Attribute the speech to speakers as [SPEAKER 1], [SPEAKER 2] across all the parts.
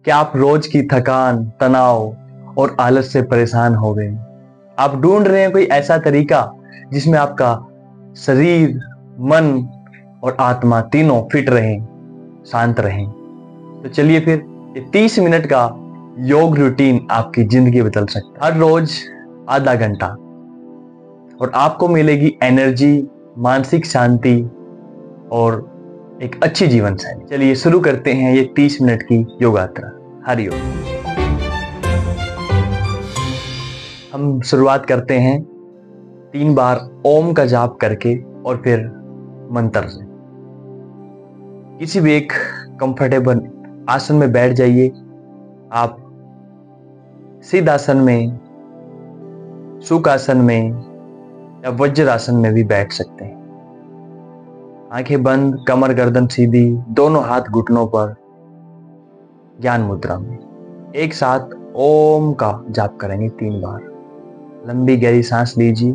[SPEAKER 1] क्या आप रोज की थकान, तनाव और आलस से परेशान हो गए? आप ढूंढ रहे हैं कोई ऐसा तरीका जिसमें आपका शरीर, मन और आत्मा तीनों फिट रहें, शांत रहें। तो चलिए फिर ये 30 मिनट का योग रूटीन आपकी जिंदगी बदल सकता है। हर रोज आधा घंटा और आपको मिलेगी एनर्जी, मानसिक शांति और एक अच्छी जीवन शैली। चलिए शुरू करते हैं ये 30 मिनट की योग यात्रा। हरिओम। हम शुरुआत करते हैं 3 बार ओम का जाप करके और फिर मंत्र से। किसी भी एक कंफर्टेबल आसन में बैठ जाइए। आप सिद्धासन में, सुखासन में या वज्रासन में भी बैठ सकते हैं। आंखें बंद, कमर गर्दन सीधी, दोनों हाथ घुटनों पर, ज्ञान मुद्रा में। एक साथ ओम का जाप करेंगे 3 बार। लंबी गहरी सांस लीजिए।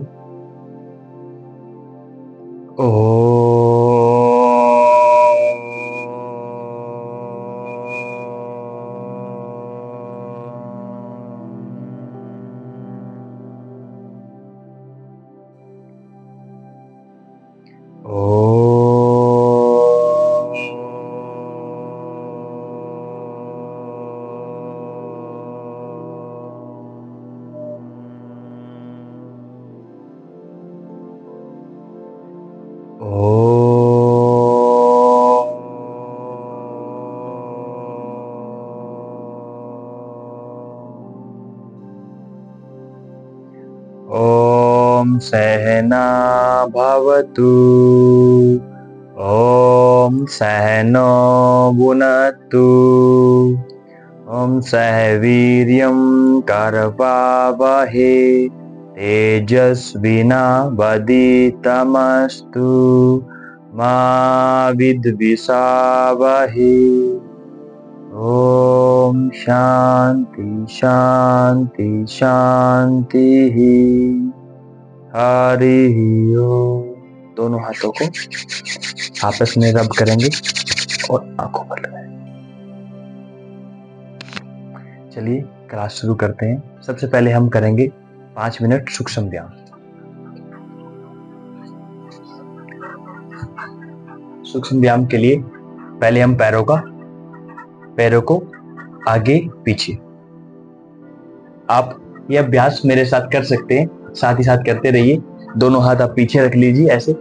[SPEAKER 1] ओम सहना भवतु। ओम सहनो भुनक्तु। ओम सह वीर्यं करवावहै तेजस्विनावधीतमस्तु मा विद्विषावहै। ओम शांति शांति शांति। हरि ओम। दोनों हाथों को आपस में रब करेंगे और आंखों पर लगाएंगे। चलिए क्लास शुरू करते हैं। सबसे पहले हम करेंगे 5 मिनट सूक्ष्म व्यायाम। सूक्ष्म व्यायाम के लिए पहले हम पैरों को आगे पीछे। आप ये अभ्यास मेरे साथ कर सकते हैं, साथ ही साथ करते रहिए। दोनों हाथ आप पीछे रख लीजिए ऐसे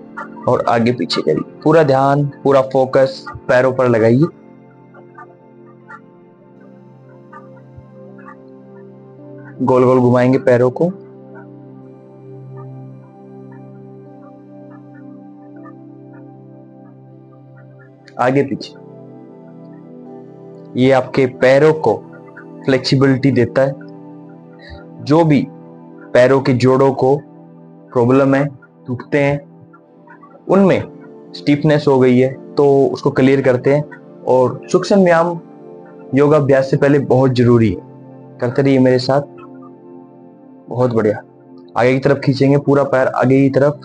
[SPEAKER 1] और आगे पीछे करिए। पूरा ध्यान, पूरा फोकस पैरों पर लगाइए। गोल गोल घुमाएंगे पैरों को। आगे पीछे। ये आपके पैरों को फ्लेक्सिबिलिटी देता है। जो भी पैरों के जोड़ों को प्रॉब्लम है, टूटते हैं, उनमें स्टिफनेस हो गई है तो उसको क्लियर करते हैं। और सूक्ष्म व्यायाम योगाभ्यास से पहले बहुत जरूरी है। करते रहिए मेरे साथ। बहुत बढ़िया। आगे की तरफ खींचेंगे पूरा पैर आगे की तरफ,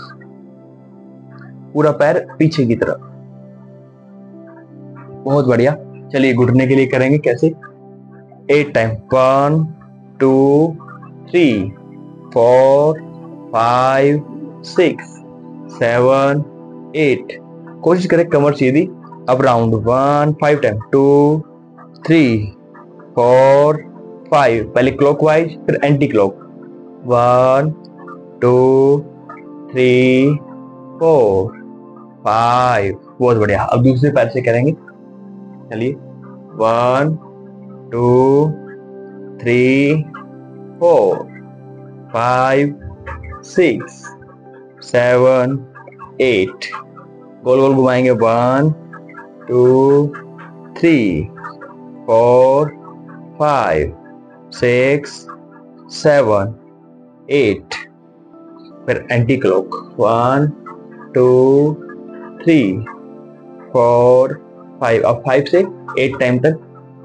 [SPEAKER 1] पूरा पैर पीछे की तरफ। बहुत बढ़िया। चलिए घुटने के लिए करेंगे कैसे? 8 टाइम। 1 2 3 4 5 6 7 8। कोशिश करें कमर सीधी। अब राउंड 1 5 टाइम। 2 3 4 5। पहले क्लॉकवाइज फिर एंटी क्लॉक। 1 2 3 4 5। बहुत बढ़िया। अब दूसरे पैर से करेंगे। चलिए 1 2 3 4 5 6 7 8। गोल गोल घुमाएंगे। 1 2 3 4 5 6 7 8। फिर एंटी क्लॉक। 1 2 3 4 5। अब 5 से 8 टाइम तक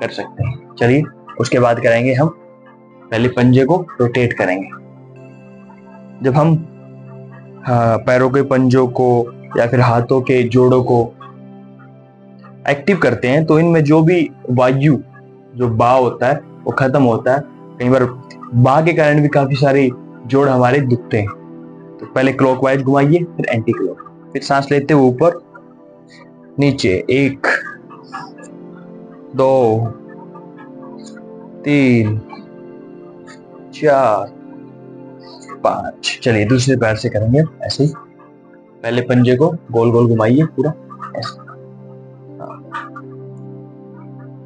[SPEAKER 1] कर सकते हैं। चलिए उसके बाद करेंगे हम पहले पंजे को रोटेट करेंगे। जब हम पैरों के पंजों को या फिर हाथों के जोड़ों को एक्टिव करते हैं तो इनमें जो भी वायु जो बा होता है वो खत्म होता है। कई बार बा के कारण भी काफी सारे जोड़ हमारे दुखते हैं। तो पहले क्लॉकवाइज घुमाइए, फिर एंटी क्लॉक, फिर सांस लेते हुए ऊपर नीचे, 1 2 3 4 5। चलिए दूसरे पैर से करेंगे ऐसे ही। पहले पंजे को गोल गोल घुमाइए पूरा ऐसे।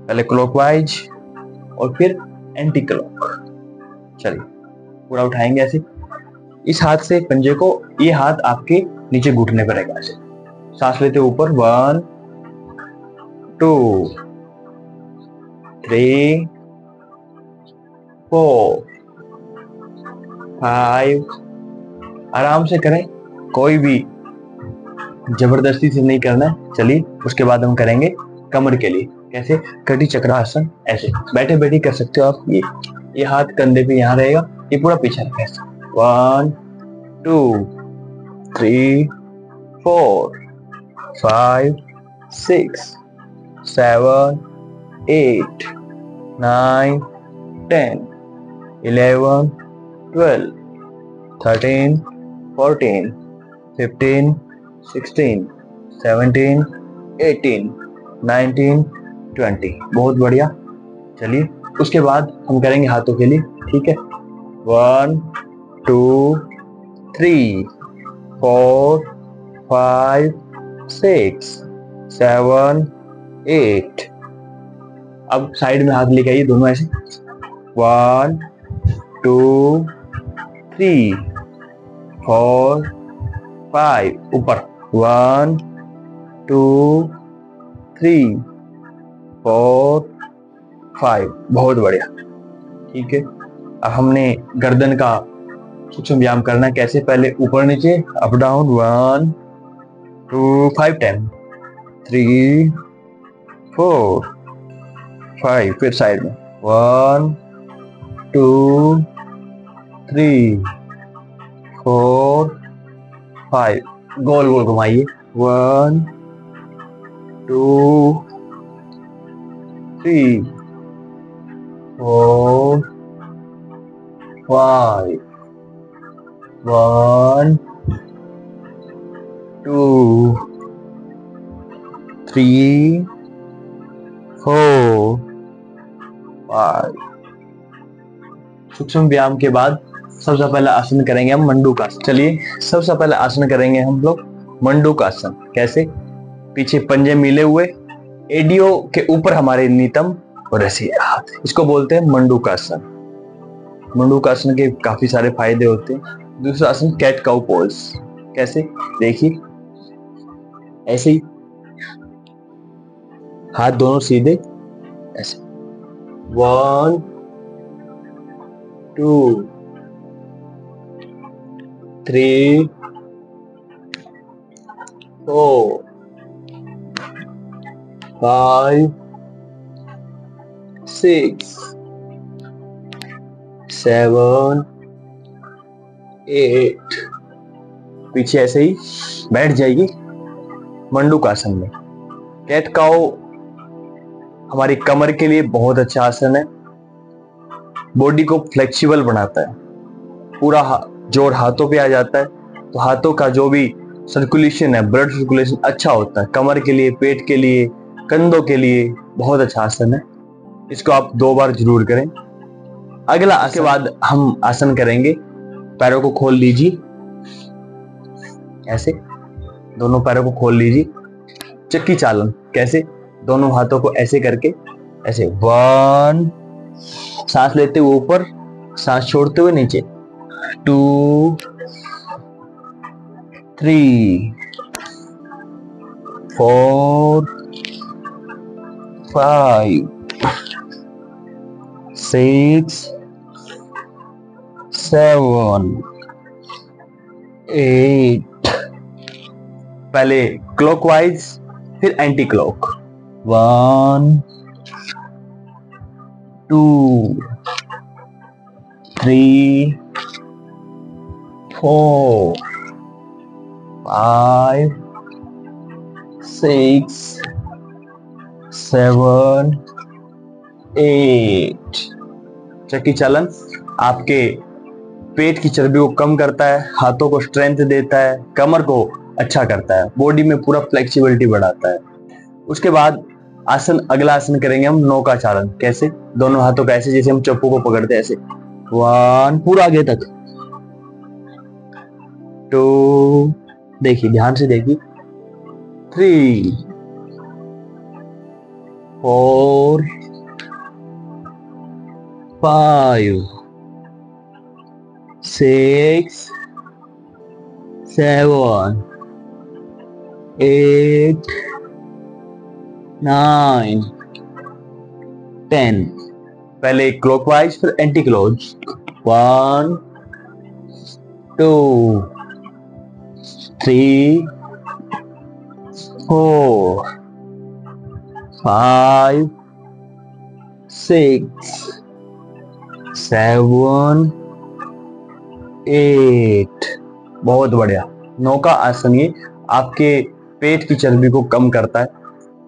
[SPEAKER 1] पहले क्लॉकवाइज और फिर एंटी क्लॉक। चलिए पूरा उठाएंगे ऐसे। इस हाथ से पंजे को, ये हाथ आपके नीचे घुटने पर रहेगा ऐसे। सांस लेते ऊपर, 1 2 3 4 5। आराम से करें, कोई भी जबरदस्ती से नहीं करना है। चलिए उसके बाद हम करेंगे कमर के लिए। कैसे? कटी चक्रासन ऐसे। बैठे बैठे कर सकते हो आप। ये हाथ कंधे पे यहाँ रहेगा, ये पूरा पीछे रहेगा ऐसे। 1 2 3 4 5 6 7 8 9 10 11 12 13 14 15 16 17 18 19 20। बहुत बढ़िया। चलिए उसके बाद हम करेंगे हाथों के लिए, ठीक है। 1 2 3 4 5 6 7 8। अब साइड में हाथ लेके आइए दोनों ऐसे। 1 2 3 4 5। ऊपर 1 2 3 4 5। बहुत बढ़िया, ठीक है। अब हमने गर्दन का सूक्ष्म व्यायाम करना है। कैसे? पहले ऊपर नीचे, अप डाउन, 1 2 5 10 3 4 5। फिर साइड में 1 2 3 4 5। गोल गोल घुमाइए, 1 2 3 4 5। 1 2 3 4 5। सूक्ष्म व्यायाम के बाद सबसे पहले आसन करेंगे हम मंडूकासन। चलिए सबसे पहले आसन करेंगे हम लोग मंडूकासन। कैसे? पीछे पंजे मिले हुए, एडियो के ऊपर हमारे नितंब और ऐसे हाथ, इसको बोलते हैं मंडूकासन। मंडूकासन के काफी सारे फायदे होते हैं। दूसरा आसन कैट काउ पोज। कैसे? देखिए ऐसे ही, हाथ दोनों सीधे ऐसे। 1 2 3 4 5 6 7 8। पीछे ऐसे ही बैठ जाइए मंडूकासन में। कैट काउ हमारी कमर के लिए बहुत अच्छा आसन है। बॉडी को फ्लेक्सिबल बनाता है, पूरा जोर हाथों पे आ जाता है, तो हाथों का जो भी सर्कुलेशन है, ब्लड सर्कुलेशन अच्छा होता है। कमर के लिए, पेट के लिए, कंधों के लिए बहुत अच्छा आसन है। इसको आप 2 बार जरूर करें। अगला आसन के बाद हम आसन करेंगे, पैरों को खोल लीजिए ऐसे। दोनों पैरों को खोल लीजिए, चक्की चालन। कैसे? दोनों हाथों को ऐसे करके ऐसे। 1, सांस लेते हुए ऊपर, सांस छोड़ते हुए नीचे। 2 3 4 5 6 7 8। पहले क्लॉकवाइज फिर एंटी क्लॉक। 1 2 3 4 5 6 7 8। चक्की चालन आपके पेट की चर्बी को कम करता है, हाथों को स्ट्रेंथ देता है, कमर को अच्छा करता है, बॉडी में पूरा फ्लेक्सिबिलिटी बढ़ाता है। उसके बाद आसन, अगला आसन करेंगे हम नौका चालन। कैसे? दोनों हाथों का ऐसे, जैसे हम चप्पू को पकड़ते हैं ऐसे, 1 पूरा आगे तक, 2, देखिए ध्यान से देखिए, 3, 4, 5, 6, 7, 8, 9, 10। पहले क्लॉकवाइज फिर एंटी क्लॉक। 1, 2, 3, 4, 5, 6, 7, 8। बहुत बढ़िया। नौका आसन ये आपके पेट की चर्बी को कम करता है,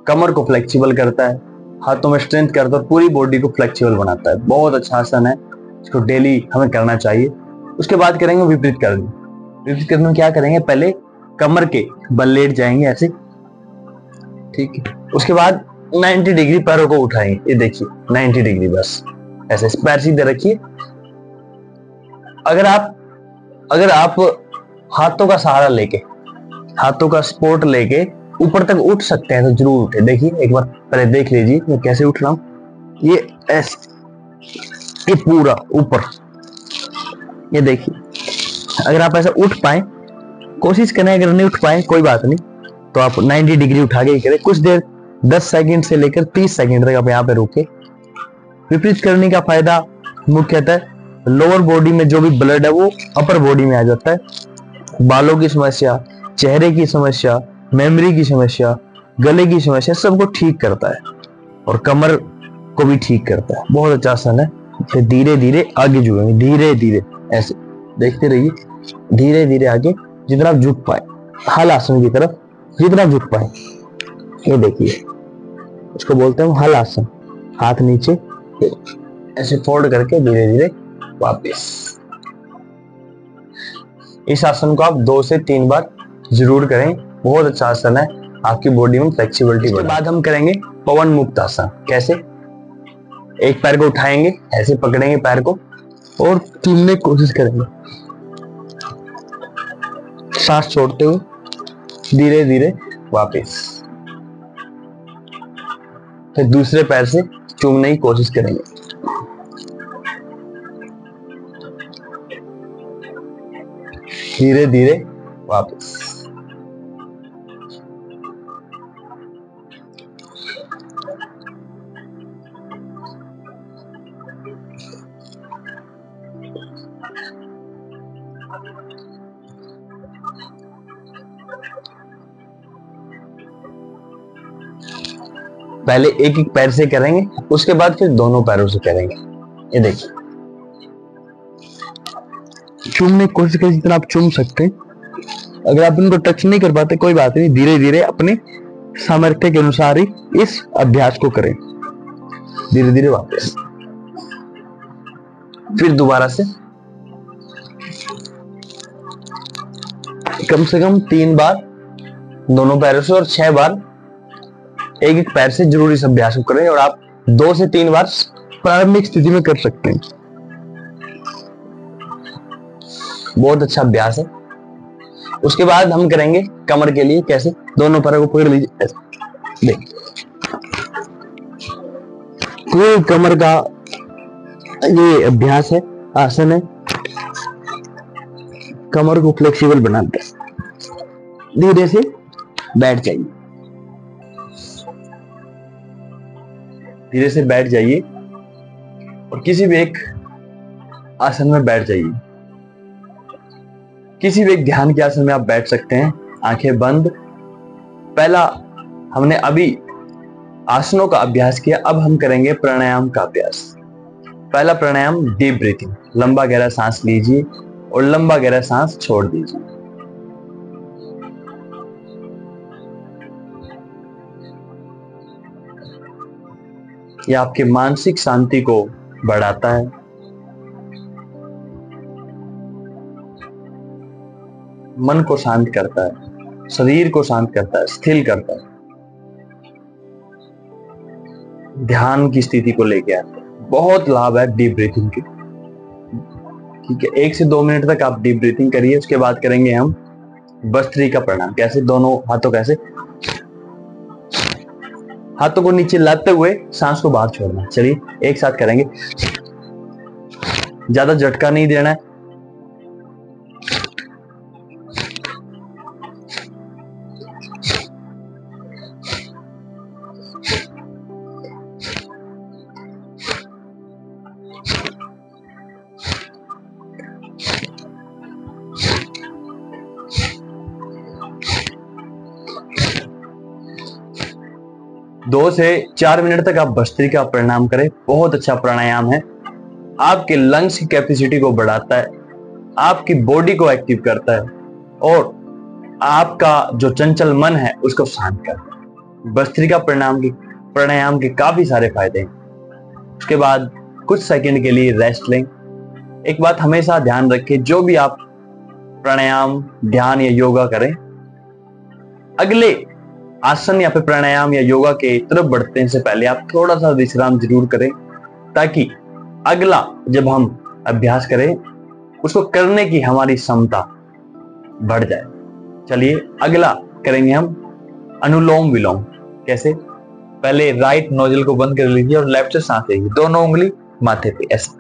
[SPEAKER 1] कमर को फ्लेक्सिबल करता है, हाथों में स्ट्रेंथ करता है और पूरी बॉडी को फ्लेक्सिबल बनाता है। बहुत अच्छा आसन है, इसको डेली हमें करना चाहिए। उसके बाद करेंगे विपरीत करनी। विपरीत करनी में क्या करेंगे? पहले कमर के बल लेट जाएंगे ऐसे, ठीक है। उसके बाद 90 डिग्री पैरों को उठाएंगे, ये देखिए 90 डिग्री, बस ऐसे पैर सीधे रखिए। अगर आप हाथों का सहारा लेके, हाथों का सपोर्ट लेके ऊपर तक उठ सकते हैं तो जरूर उठे। देखिए एक बार पहले देख लीजिए मैं कैसे उठ रहा हूं। ये ऐसे, ये पूरा ऊपर, ये देखिए। अगर आप ऐसा उठ पाए, कोशिश करें, अगर नहीं उठ पाए कोई बात नहीं, तो आप 90 डिग्री उठा के करें कुछ देर, 10 सेकंड से लेकर 30 सेकंड तक आप यहाँ पे रुके। विपरीत करने का फायदा मुख्यतः लोअर बॉडी में जो भी ब्लड है वो अपर बॉडी में आ जाता है। बालों की समस्या, चेहरे की समस्या, मेमोरी की समस्या, गले की समस्या, सबको ठीक करता है और कमर को भी ठीक करता है। बहुत अच्छा आसन है। फिर धीरे धीरे आगे जुड़ेंगे, धीरे धीरे ऐसे देखते रहिए, धीरे धीरे आगे, जितना आप झुक पाए हल आसन की तरफ, जितना आप झुक पाए। ये देखिए, उसको बोलते हैं हल आसन। हाथ नीचे ऐसे फोल्ड करके धीरे धीरे वापस। इस आसन को आप 2 से 3 बार जरूर करें। बहुत अच्छा आसन है, आपकी बॉडी में फ्लेक्सिबिलिटी बढ़ाता है। बाद हम करेंगे पवन मुक्त आसन। कैसे? एक पैर को उठाएंगे, ऐसे पकड़ेंगे पैर को और चूमने की कोशिश करेंगे, सांस छोड़ते हुए धीरे धीरे वापस। फिर दूसरे पैर से चूमने की कोशिश करेंगे, धीरे धीरे वापस। पहले एक एक पैर से करेंगे, उसके बाद फिर दोनों पैरों से करेंगे। ये देखिए, चूमने की कोशिश करें जितना आप चूम सकते हैं। अगर आप इनको टच नहीं कर पाते कोई बात नहीं, धीरे धीरे अपने सामर्थ्य के अनुसार ही इस अभ्यास को करें। धीरे धीरे वापस, फिर दोबारा से कम से कम 3 बार दोनों पैरों से और 6 बार एक एक पैर से जरूर इस अभ्यास को करें। और आप 2 से 3 बार प्रारंभिक स्थिति में कर सकते हैं। बहुत अच्छा अभ्यास है। उसके बाद हम करेंगे कमर के लिए। कैसे? दोनों पैरों को पकड़ लीजिए ऐसे, देखिए पूरी कमर का ये अभ्यास है, आसन है, कमर को फ्लेक्सिबल बनाता है। धीरे से बैठ जाइए, धीरे से बैठ जाइए और किसी भी एक आसन में बैठ जाइए। किसी भी एक ध्यान के आसन में आप बैठ सकते हैं, आंखें बंद। पहला हमने अभी आसनों का अभ्यास किया, अब हम करेंगे प्राणायाम का अभ्यास। पहला प्राणायाम डीप ब्रीथिंग, लंबा गहरा सांस लीजिए और लंबा गहरा सांस छोड़ दीजिए। यह आपके मानसिक शांति को बढ़ाता है। मन को शांत करता है, शरीर को शांत करता है, स्थिर करता है, ध्यान की स्थिति को लेके आता है। बहुत लाभ है डीप ब्रीथिंग के। ठीक है, 1 से 2 मिनट तक आप डीप ब्रीथिंग करिए। उसके बाद करेंगे हम भस्त्रिका प्रणाम। कैसे? दोनों हाथों कैसे, हाथों को नीचे लाते हुए सांस को बाहर छोड़ना। चलिए एक साथ करेंगे। ज्यादा झटका नहीं देना है। दो से 4 मिनट तक आप भस्त्रिका प्रणाम करें। बहुत अच्छा प्राणायाम है। आपके लंग्स की कैपेसिटी को बढ़ाता है, आपकी बॉडी को एक्टिव करता है और आपका जो चंचल मन है उसको शांत करता है। भस्त्रिका प्राणायाम के काफी सारे फायदे हैं। उसके बाद कुछ सेकंड के लिए रेस्ट लें। एक बात हमेशा ध्यान रखें, जो भी आप प्राणायाम, ध्यान या योगा करें, अगले आसन या फिर प्राणायाम या योगा के तरफ बढ़ने से पहले आप थोड़ा सा विश्राम जरूर करें, ताकि अगला जब हम अभ्यास करें उसको करने की हमारी क्षमता बढ़ जाए। चलिए अगला करेंगे हम अनुलोम विलोम। कैसे? पहले राइट नोजल को बंद कर लीजिए और लेफ्ट से सांस लीजिए, दोनों उंगली माथे पे ऐसे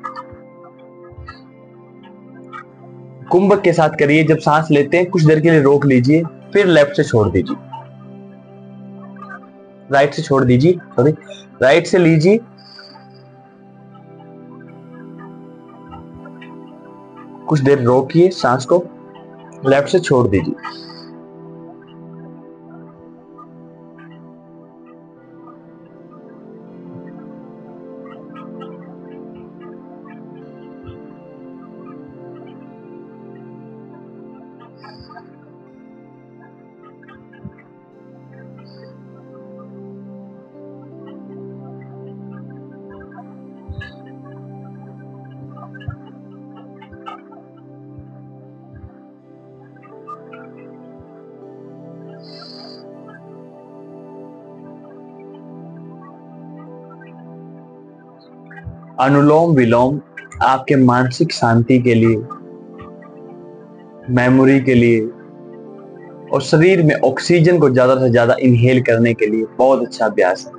[SPEAKER 1] कुंभक के साथ करिए। जब सांस लेते हैं कुछ देर के लिए रोक लीजिए, फिर लेफ्ट से छोड़ दीजिए, राइट से छोड़ दीजिए, सॉरी, राइट से लीजिए, कुछ देर रोकिए सांस को, लेफ्ट से छोड़ दीजिए। अनुलोम विलोम आपके मानसिक शांति के लिए, मेमोरी के लिए और शरीर में ऑक्सीजन को ज्यादा से ज्यादा इनहेल करने के लिए बहुत अच्छा अभ्यास है।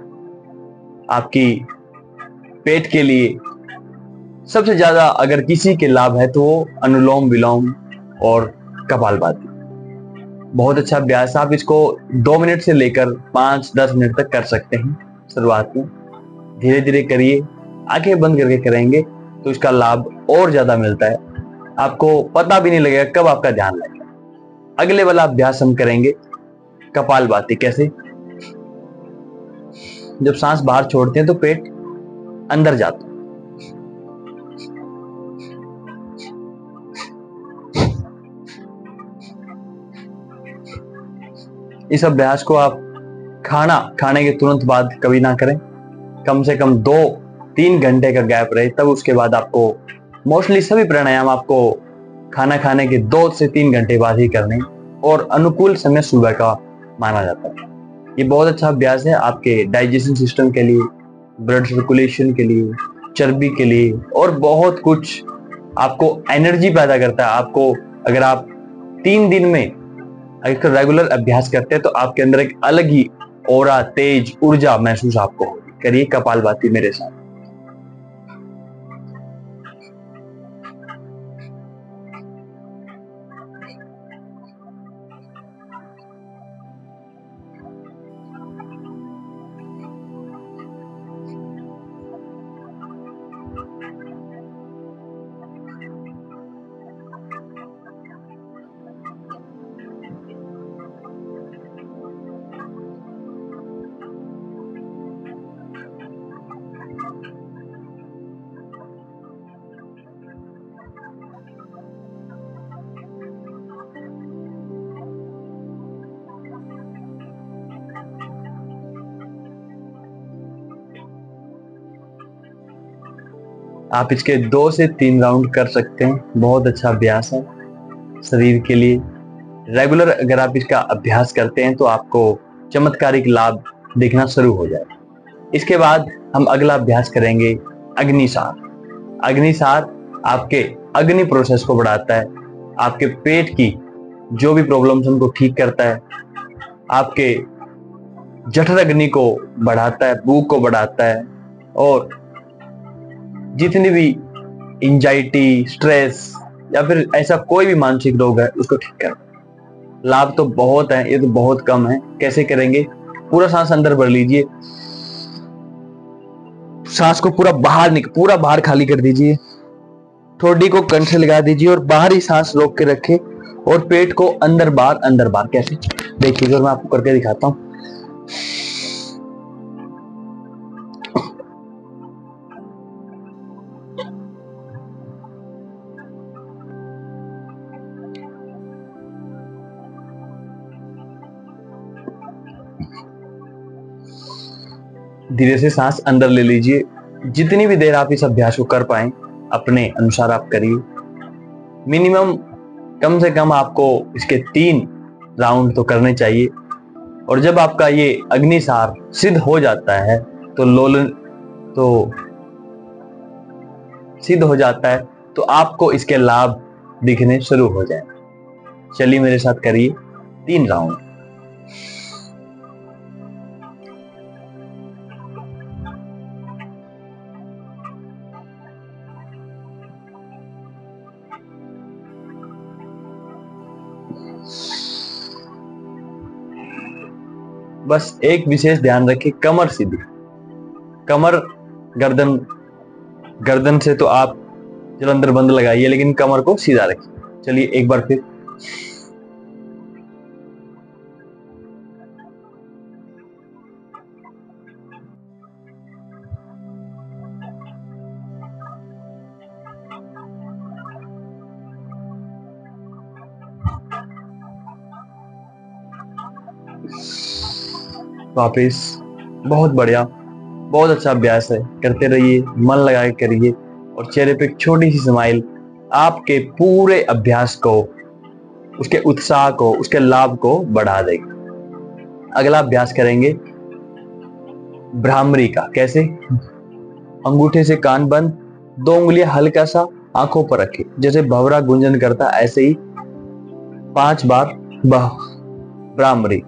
[SPEAKER 1] आपकी पेट के लिए सबसे ज्यादा अगर किसी के लाभ है तो वो अनुलोम विलोम और कपालभाति। बहुत अच्छा अभ्यास है। आप इसको 2 मिनट से लेकर 5-10 मिनट तक कर सकते हैं। शुरुआत में धीरे धीरे करिए, आंखें बंद करके करेंगे तो इसका लाभ और ज्यादा मिलता है। आपको पता भी नहीं लगेगा कब आपका ध्यान लगेगा। अगले वाला अभ्यास हम करेंगे कपालभाति। कैसे? जब सांस बाहर छोड़ते हैं तो पेट अंदर जाता है। इस अभ्यास को आप खाना खाने के तुरंत बाद कभी ना करें। कम से कम 2-3 घंटे का गैप रहे, तब उसके बाद आपको मोस्टली सभी प्राणायाम आपको खाना खाने के 2 से 3 घंटे बाद ही करने और अनुकूल समय सुबह का माना जाता है। ये बहुत अच्छा अभ्यास है आपके डाइजेशन सिस्टम के लिए, ब्लड सर्कुलेशन के लिए, चर्बी के लिए और बहुत कुछ। आपको एनर्जी पैदा करता है। आपको अगर आप 3 दिन में अगर रेगुलर अभ्यास करते हैं तो आपके अंदर एक अलग ही ऑरा, तेज, ऊर्जा महसूस आपको होगी। करिए कपालभाति मेरे साथ। आप इसके 2 से 3 राउंड कर सकते हैं। बहुत अच्छा अभ्यास है शरीर के लिए। रेगुलर अगर आप इसका अभ्यास करते हैं तो आपको चमत्कारिक लाभ दिखना शुरू हो जाए। इसके बाद हम अगला अभ्यास करेंगे अग्निसार। अग्निसार आपके अग्नि प्रोसेस को बढ़ाता है, आपके पेट की जो भी प्रॉब्लम्स उनको ठीक करता है, आपके जठर अग्नि को बढ़ाता है, भूख को बढ़ाता है, और जितनी भी एंजाइटी, स्ट्रेस या फिर ऐसा कोई भी मानसिक रोग है उसको ठीक करता है। लाभ तो बहुत है, ये तो बहुत कम है। कैसे करेंगे? पूरा सांस अंदर भर लीजिए, सांस को पूरा बाहर खाली कर दीजिए, ठोडी को कंठ से लगा दीजिए और बाहरी सांस रोक के रखे और पेट को अंदर बाहर। कैसे? देखिए, मैं आपको करके दिखाता हूं। धीरे से सांस अंदर ले लीजिए। जितनी भी देर आप इस अभ्यास को कर पाए अपने अनुसार आप करिए। मिनिमम कम से कम आपको इसके 3 राउंड तो करने चाहिए। और जब आपका ये अग्निसार सिद्ध हो जाता है तो आपको इसके लाभ दिखने शुरू हो जाए। चलिए मेरे साथ करिए 3 राउंड। बस एक विशेष ध्यान रखें, कमर सीधी। कमर गर्दन से तो आप जलंधर बंद लगाइए, लेकिन कमर को सीधा रखिए। चलिए एक बार फिर। वापिस। बहुत बढ़िया, बहुत अच्छा अभ्यास है। करते रहिए, मन लगा के करिए और चेहरे पे एक छोटी सी स्माइल आपके पूरे अभ्यास को, उसके उत्साह को, उसके लाभ को बढ़ा देगी। अगला अभ्यास करेंगे भ्रामरी का। कैसे? अंगूठे से कान बंद, 2 उंगलियां हल्का सा आंखों पर रखे, जैसे भंवरा गुंजन करता ऐसे ही 5 बार भ्रामरी।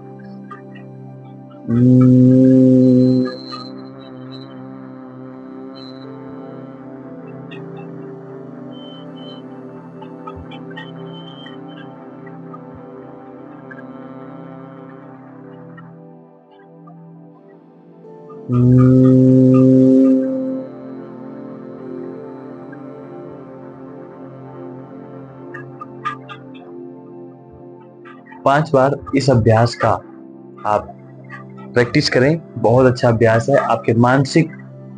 [SPEAKER 1] पांच बार इस अभ्यास का आप प्रैक्टिस करें। बहुत अच्छा अभ्यास है, आपके मानसिक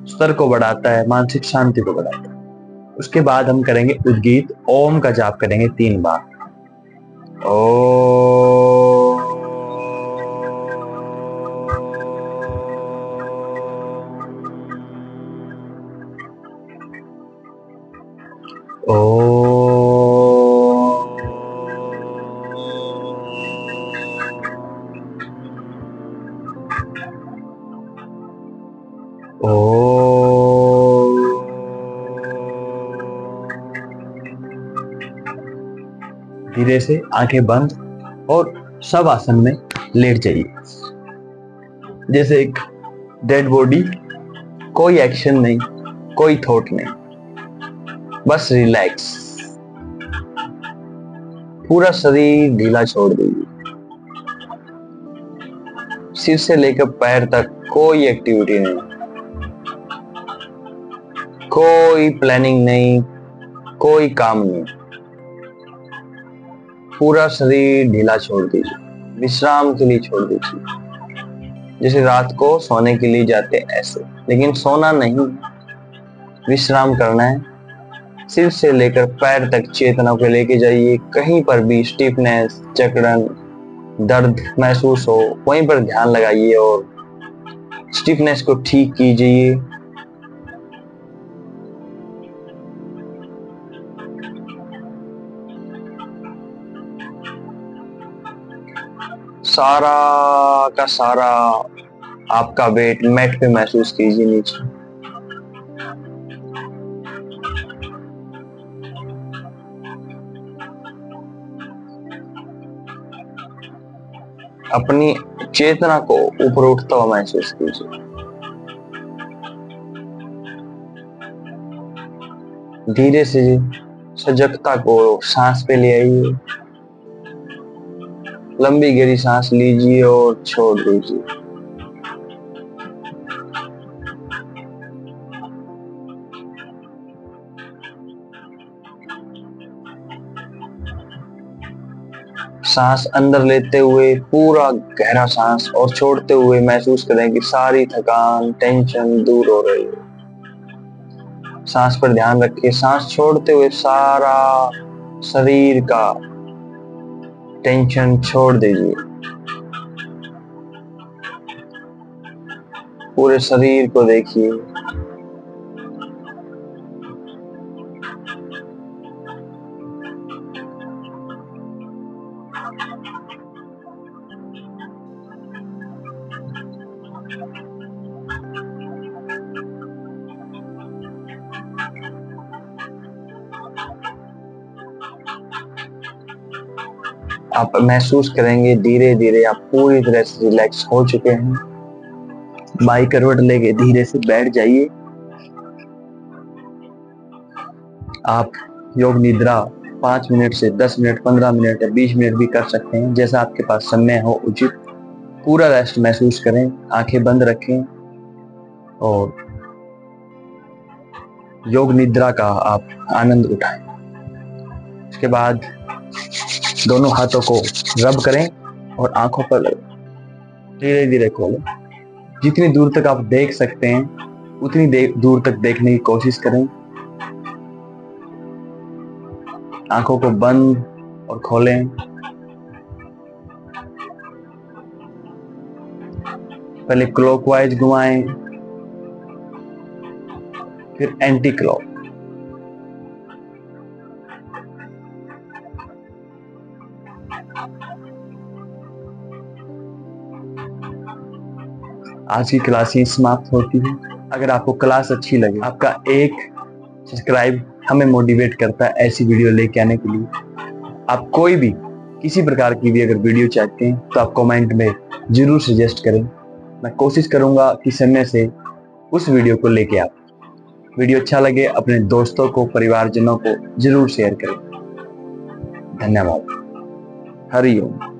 [SPEAKER 1] स्तर को बढ़ाता है, मानसिक शांति को बढ़ाता है। उसके बाद हम करेंगे उद्गीत, ओम का जाप करेंगे 3 बार। धीरे से आंखें बंद और सब आसन में लेट जाइए, जैसे एक डेड बॉडी। कोई एक्शन नहीं, कोई थॉट नहीं, बस रिलैक्स। पूरा शरीर ढीला छोड़ दीजिए। सिर से लेकर पैर तक कोई एक्टिविटी नहीं, कोई प्लानिंग नहीं, कोई काम नहीं। पूरा शरीर ढीला छोड़ दीजिए, विश्राम के लिए छोड़ दीजिए। जैसे रात को सोने के लिए जाते हैं ऐसे, लेकिन सोना नहीं, विश्राम करना है। सिर से लेकर पैर तक चेतना को लेके जाइए। कहीं पर भी स्टिफनेस, जकड़न, दर्द महसूस हो, वहीं पर ध्यान लगाइए और स्टिफनेस को ठीक कीजिए। सारा का सारा आपका वेट मैट पे महसूस कीजिए नीचे। अपनी चेतना को ऊपर उठता हुआ महसूस कीजिए। धीरे से सजगता को सांस पे ले आइए। लंबी गहरी सांस लीजिए और छोड़ दीजिए। सांस अंदर लेते हुए पूरा गहरा सांस और छोड़ते हुए महसूस करें कि सारी थकान टेंशन दूर हो रही है। सांस पर ध्यान रखिए। सांस छोड़ते हुए सारा शरीर का टेंशन छोड़ दीजिए। पूरे शरीर को देखिए। आप महसूस करेंगे धीरे धीरे आप पूरी तरह से रिलैक्स हो चुके हैं। बाई करवट लेके धीरे से बैठ जाइए। आप योग निद्रा 5 मिनट से 10 मिनट 15 मिनट या 20 मिनट भी कर सकते हैं, जैसा आपके पास समय हो उचित। पूरा रेस्ट महसूस करें, आंखें बंद रखें और योग निद्रा का आप आनंद उठाएं। उसके बाद दोनों हाथों को रब करें और आंखों पर धीरे धीरे खोलें। जितनी दूर तक आप देख सकते हैं उतनी दूर तक देखने की कोशिश करें। आंखों को बंद और खोलें। पहले क्लॉकवाइज घुमाएं, फिर एंटी क्लॉक। आज की क्लास ही समाप्त होती है। अगर आपको क्लास अच्छी लगे, आपका एक सब्सक्राइब हमें मोटिवेट करता है ऐसी वीडियो लेके आने के लिए। आप कोई भी किसी प्रकार की भी अगर वीडियो चाहते हैं तो आप कमेंट में जरूर सजेस्ट करें। मैं कोशिश करूंगा कि समय से उस वीडियो को लेके आप वीडियो अच्छा लगे अपने दोस्तों को परिवारजनों को जरूर शेयर करें। धन्यवाद। हरि ओम।